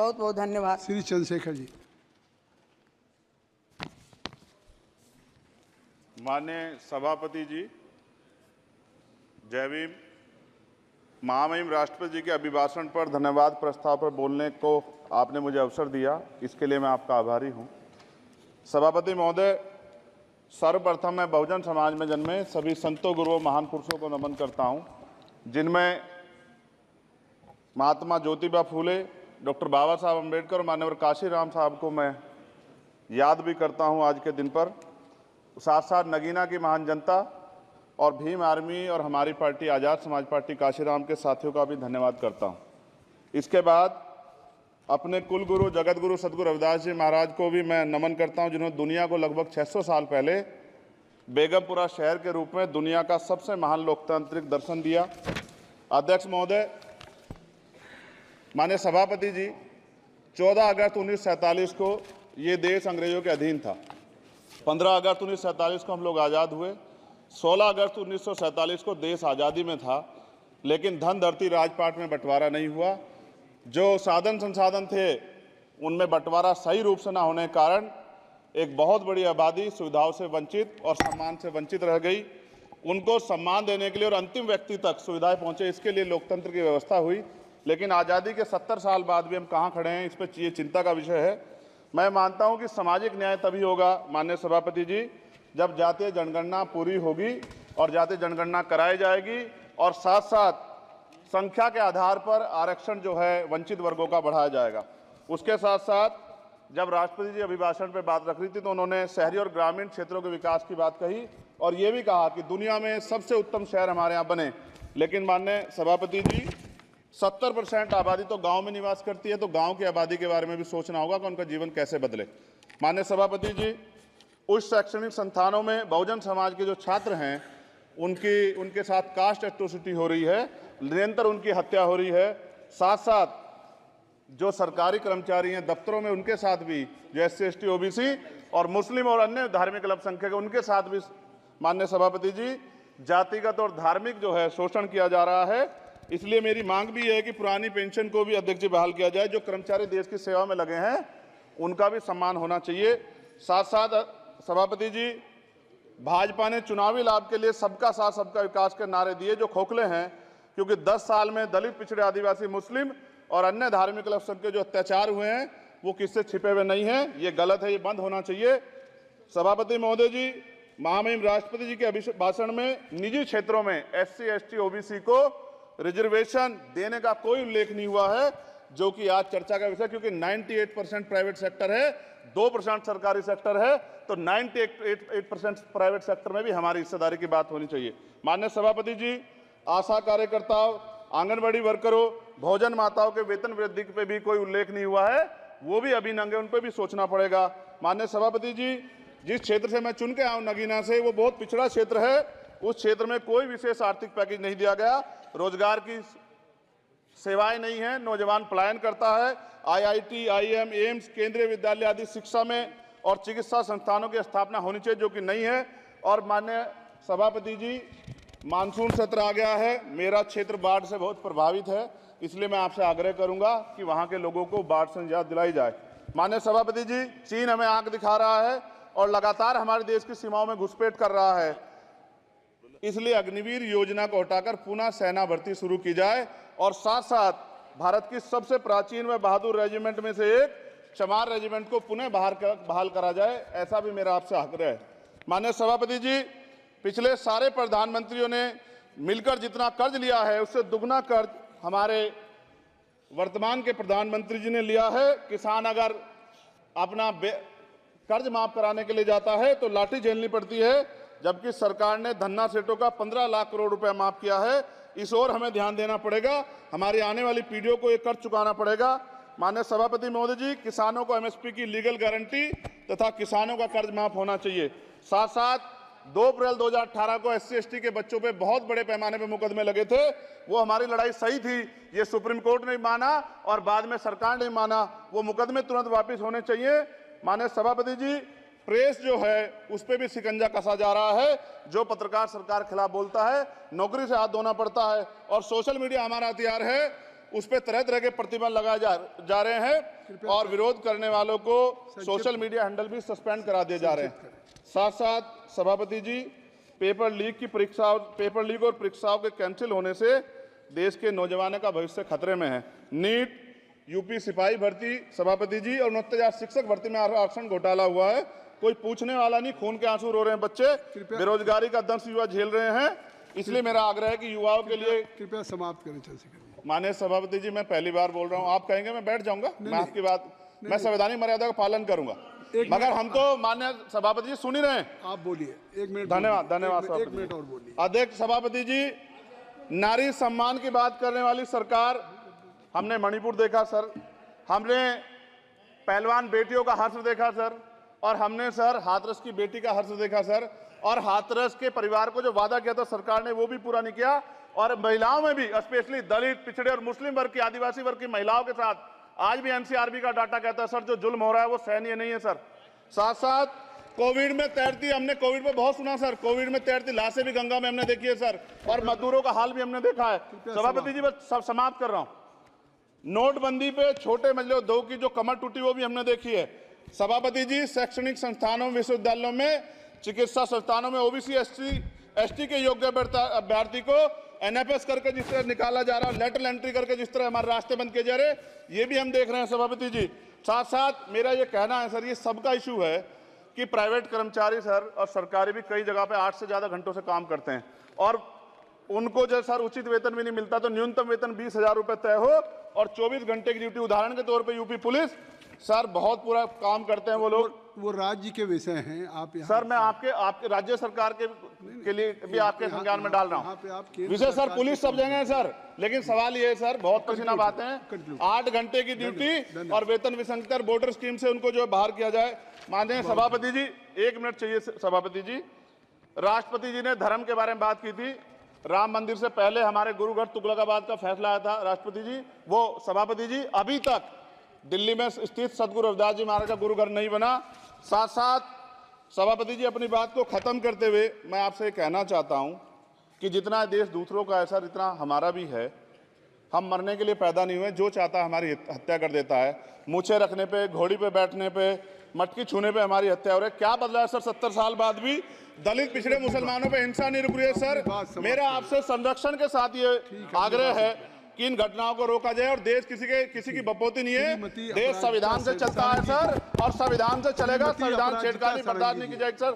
बहुत बहुत धन्यवाद। श्री चंद्रशेखर जी। माननीय सभापति जी, जय भीम। महामहिम राष्ट्रपति जी के अभिभाषण पर धन्यवाद प्रस्ताव पर बोलने को आपने मुझे अवसर दिया, इसके लिए मैं आपका आभारी हूं। सभापति महोदय, सर्वप्रथम मैं बहुजन समाज में जन्मे सभी संतों, गुरुओं, महान पुरुषों को नमन करता हूं, जिनमें महात्मा ज्योतिबा फूले, डॉक्टर बाबा साहब अम्बेडकर और मान्यवर काशीराम साहब को मैं याद भी करता हूं आज के दिन पर। साथ साथ नगीना की महान जनता और भीम आर्मी और हमारी पार्टी आज़ाद समाज पार्टी काशीराम के साथियों का भी धन्यवाद करता हूं। इसके बाद अपने कुल गुरु जगत गुरु सदगुरु रविदास जी महाराज को भी मैं नमन करता हूं, जिन्होंने दुनिया को लगभग 600 साल पहले बेगमपुरा शहर के रूप में दुनिया का सबसे महान लोकतांत्रिक दर्शन दिया। अध्यक्ष महोदय, माननीय सभापति जी, 14 अगस्त 1947 को ये देश अंग्रेजों के अधीन था। 15 अगस्त 1947 को हम लोग आज़ाद हुए। 16 अगस्त 1947 को देश आज़ादी में था, लेकिन धन धरती राजपाट में बंटवारा नहीं हुआ। जो साधन संसाधन थे उनमें बंटवारा सही रूप से न होने के कारण एक बहुत बड़ी आबादी सुविधाओं से वंचित और सम्मान से वंचित रह गई। उनको सम्मान देने के लिए और अंतिम व्यक्ति तक सुविधाएं पहुंचे, इसके लिए लोकतंत्र की व्यवस्था हुई। लेकिन आज़ादी के 70 साल बाद भी हम कहाँ खड़े हैं, इस पर ये चिंता का विषय है। मैं मानता हूं कि सामाजिक न्याय तभी होगा माननीय सभापति जी, जब जातीय जनगणना पूरी होगी और जातीय जनगणना कराई जाएगी और साथ साथ संख्या के आधार पर आरक्षण जो है वंचित वर्गों का बढ़ाया जाएगा। उसके साथ साथ जब राष्ट्रपति जी अभिभाषण पर बात रख रही थी तो उन्होंने शहरी और ग्रामीण क्षेत्रों के विकास की बात कही और ये भी कहा कि दुनिया में सबसे उत्तम शहर हमारे यहाँ बने। लेकिन माननीय सभापति जी, 70% आबादी तो गांव में निवास करती है, तो गांव की आबादी के बारे में भी सोचना होगा कि उनका जीवन कैसे बदले। माननीय सभापति जी, उच्च शैक्षणिक संस्थानों में बहुजन समाज के जो छात्र हैं उनके साथ कास्ट एट्रोसिटी हो रही है, निरंतर उनकी हत्या हो रही है। साथ साथ जो सरकारी कर्मचारी हैं दफ्तरों में, उनके साथ भी जो SC ST OBC और मुस्लिम और अन्य धार्मिक अल्पसंख्यक, उनके साथ भी माननीय सभापति जी जातिगत और धार्मिक जो है शोषण किया जा रहा है। इसलिए मेरी मांग भी है कि पुरानी पेंशन को भी अध्यक्ष जी बहाल किया जाए। जो कर्मचारी देश की सेवा में लगे हैं उनका भी सम्मान होना चाहिए। साथ साथ सभापति जी, भाजपा ने चुनावी लाभ के लिए सबका साथ सबका विकास के नारे दिए जो खोखले हैं, क्योंकि 10 साल में दलित, पिछड़े, आदिवासी, मुस्लिम और अन्य धार्मिक अल्पसंख्यक जो अत्याचार हुए हैं वो किससे छिपे हुए नहीं हैं। ये गलत है, ये बंद होना चाहिए। सभापति महोदय जी, महामहिम राष्ट्रपति जी के अभिभाषण में निजी क्षेत्रों में SC ST OBC को रिजर्वेशन देने का कोई उल्लेख नहीं हुआ है, जो कि आज चर्चा का विषय, क्योंकि 98% प्राइवेट सेक्टर है, 2% सरकारी सेक्टर है, तो 98% प्राइवेट सेक्टर में भी हमारी हिस्सेदारी की बात होनी चाहिए। माननीय सभापति जी, आशा कार्यकर्ताओं, आंगनबाड़ी वर्करों, भोजन माताओं के वेतन वृद्धि पे भी कोई उल्लेख नहीं हुआ है, वो भी अभी नंगे, उन पर भी सोचना पड़ेगा। माननीय सभापति जी, जिस क्षेत्र से मैं चुन के आया हूं नगीना से, वो बहुत पिछड़ा क्षेत्र है। उस क्षेत्र में कोई विशेष आर्थिक पैकेज नहीं दिया गया, रोजगार की सेवाएं नहीं है, नौजवान पलायन करता है। IIT, IIM, एम्स, केंद्रीय विद्यालय आदि शिक्षा में और चिकित्सा संस्थानों की स्थापना होनी चाहिए, जो कि नहीं है। और माननीय सभापति जी, मानसून सत्र आ गया है, मेरा क्षेत्र बाढ़ से बहुत प्रभावित है, इसलिए मैं आपसे आग्रह करूंगा कि वहां के लोगों को बाढ़ से निजात दिलाई जाए। माननीय सभापति जी, चीन हमें आंख दिखा रहा है और लगातार हमारे देश की सीमाओं में घुसपैठ कर रहा है, इसलिए अग्निवीर योजना को हटाकर पुनः सेना भर्ती शुरू की जाए और साथ साथ भारत की सबसे प्राचीन व बहादुर रेजिमेंट में से एक चमार रेजिमेंट को पुनः बहाल करा जाए, ऐसा भी मेरा आपसे आग्रह है। माननीय सभापति जी, पिछले सारे प्रधानमंत्रियों ने मिलकर जितना कर्ज लिया है उससे दुगना कर्ज हमारे वर्तमान के प्रधानमंत्री जी ने लिया है। किसान अगर अपना कर्ज माफ कराने के लिए जाता है तो लाठी झेलनी पड़ती है, जबकि सरकार ने धन्ना सेठों का 15 लाख करोड़ रुपया माफ किया है। इस ओर हमें ध्यान देना पड़ेगा, हमारी आने वाली पीढ़ियों को ये कर्ज चुकाना पड़ेगा। माननीय सभापति महोदय जी, किसानों को MSP की लीगल गारंटी तथा किसानों का कर्ज माफ होना चाहिए। साथ साथ 2 अप्रैल 2018 को SC ST के बच्चों पे बहुत बड़े पैमाने पे मुकदमे लगे थे, वो हमारी लड़ाई सही थी, ये सुप्रीम कोर्ट ने माना और बाद में सरकार ने माना, वो मुकदमे तुरंत वापस होने चाहिए। माननीय सभापति जी, प्रेस जो है उस पर भी शिकंजा कसा जा रहा है, जो पत्रकार सरकार खिलाफ बोलता है नौकरी से हाथ धोना पड़ता है। और सोशल मीडिया हमारा हथियार है, उस पर तरह तरह के प्रतिबंध लगाए जा रहे हैं और विरोध करने वालों को सोशल मीडिया हैंडल भी सस्पेंड करा दिए जा रहे हैं। साथ साथ सभापति जी, पेपर लीक और परीक्षाओं के कैंसिल होने से देश के नौजवानों का भविष्य खतरे में है। नीट, यूपी सिपाही भर्ती सभापति जी और 69,000 शिक्षक भर्ती में आरक्षण घोटाला हुआ है, कोई पूछने वाला नहीं, खून के आंसू रो रहे हैं बच्चे, बेरोजगारी का दंश युवा झेल रहे हैं। इसलिए मेरा आग्रह है कि युवाओं के लिए कृपया समाप्त करें चंद्रशेखर। माननीय सभापति जी, मैं पहली बार बोल रहा हूं, आप कहेंगे मैं बैठ जाऊंगा, मैं आपकी बात, मैं संवैधानिक मर्यादा का पालन करूंगा, मगर हम तो माननीय सभापति जी सुन ही रहे हैं। आप बोलिए, 1 मिनट। धन्यवाद। 1 मिनट और बोलिए। अध्यक्ष सभापति जी, नारी सम्मान की बात करने वाली सरकार, हमने मणिपुर देखा सर, हमने पहलवान बेटियों का हर्ष देखा सर, और हमने सर हाथरस की बेटी का हर्ष देखा सर, और हाथरस के परिवार को जो वादा किया था सरकार ने वो भी पूरा नहीं किया। और महिलाओं में भी, स्पेशली दलित, पिछड़े और मुस्लिम वर्ग की, आदिवासी वर्ग की महिलाओं के साथ आज भी एनसीआरबी का डाटा कहता है सर जो जुल्म हो रहा है वो सहनीय नहीं है सर। साथ साथ कोविड में तैरती, हमने कोविड में बहुत सुना सर, कोविड में तैरती लाशें भी गंगा में हमने देखी है सर, और मजदूरों का हाल भी हमने देखा है। सभापति जी, बस सब समाप्त कर रहा हूं। नोटबंदी पे छोटे मझले उद्योग की जो कमर टूटी वो भी हमने देखी है। सभापति जी, शैक्षणिक संस्थानों, विश्वविद्यालयों में, चिकित्सा संस्थानों में ओबीसी एसटी के योग्य अभ्यर्थी को एनएफएस करके जिस तरह निकाला जा रहा है, लेटरल एंट्री करके जिस तरह हमारे रास्ते बंद किए जा रहे, ये भी हम देख रहे हैं सभापति जी। साथ साथ मेरा ये कहना है सर, ये सबका इशू है कि प्राइवेट कर्मचारी सर और सरकारी भी कई जगह पे 8 से ज्यादा घंटों से काम करते हैं और उनको जो सर उचित वेतन भी नहीं मिलता, तो न्यूनतम वेतन 20,000 रुपए तय हो और 24 घंटे की ड्यूटी। उदाहरण के तौर पे यूपी पुलिस सर बहुत पूरा काम करते हैं वो लोग, वो राज्य के विषय हैं। आप सर मैं आपके राज्य सरकार के लिए भी आपके संज्ञान में डाल रहा हूँ विषय सर। पुलिस सब जगह है सर, लेकिन सवाल ये है सर, बहुत पसीना बातें हैं, 8 घंटे की ड्यूटी और वेतन विसंगति, वोटर स्कीम से उनको जो बाहर किया जाए। माननीय सभापति जी, 1 मिनट चाहिए सभापति जी। राष्ट्रपति जी ने धर्म के बारे में बात की थी, राम मंदिर से पहले हमारे गुरुघर तुगलकाबाद का फैसला आया था राष्ट्रपति जी, वो सभापति जी अभी तक दिल्ली में स्थित सदगुरु रविदास जी महाराज का गुरुघर नहीं बना। साथ साथ सभापति जी, अपनी बात को खत्म करते हुए मैं आपसे कहना चाहता हूं कि जितना देश दूसरों का है सर, इतना हमारा भी है। हम मरने के लिए पैदा नहीं हुए, जो चाहता है हमारी हत्या कर देता है। मूछे रखने पे, घोड़ी पे बैठने पे, मटकी छूने पे हमारी हत्या हो रही है। क्या बदला है सर 70 साल बाद भी? दलित, पिछड़े, मुसलमानों पे हिंसा नहीं रुक रही है सर। मेरा आपसे संरक्षण के साथ ये आग्रह है कि इन घटनाओं को रोका जाए और देश किसी की बपौती नहीं है, देश संविधान से चलता है सर और संविधान से चलेगा। संविधान छेड़खानी बर्दाश्त नहीं की जाएगी सर।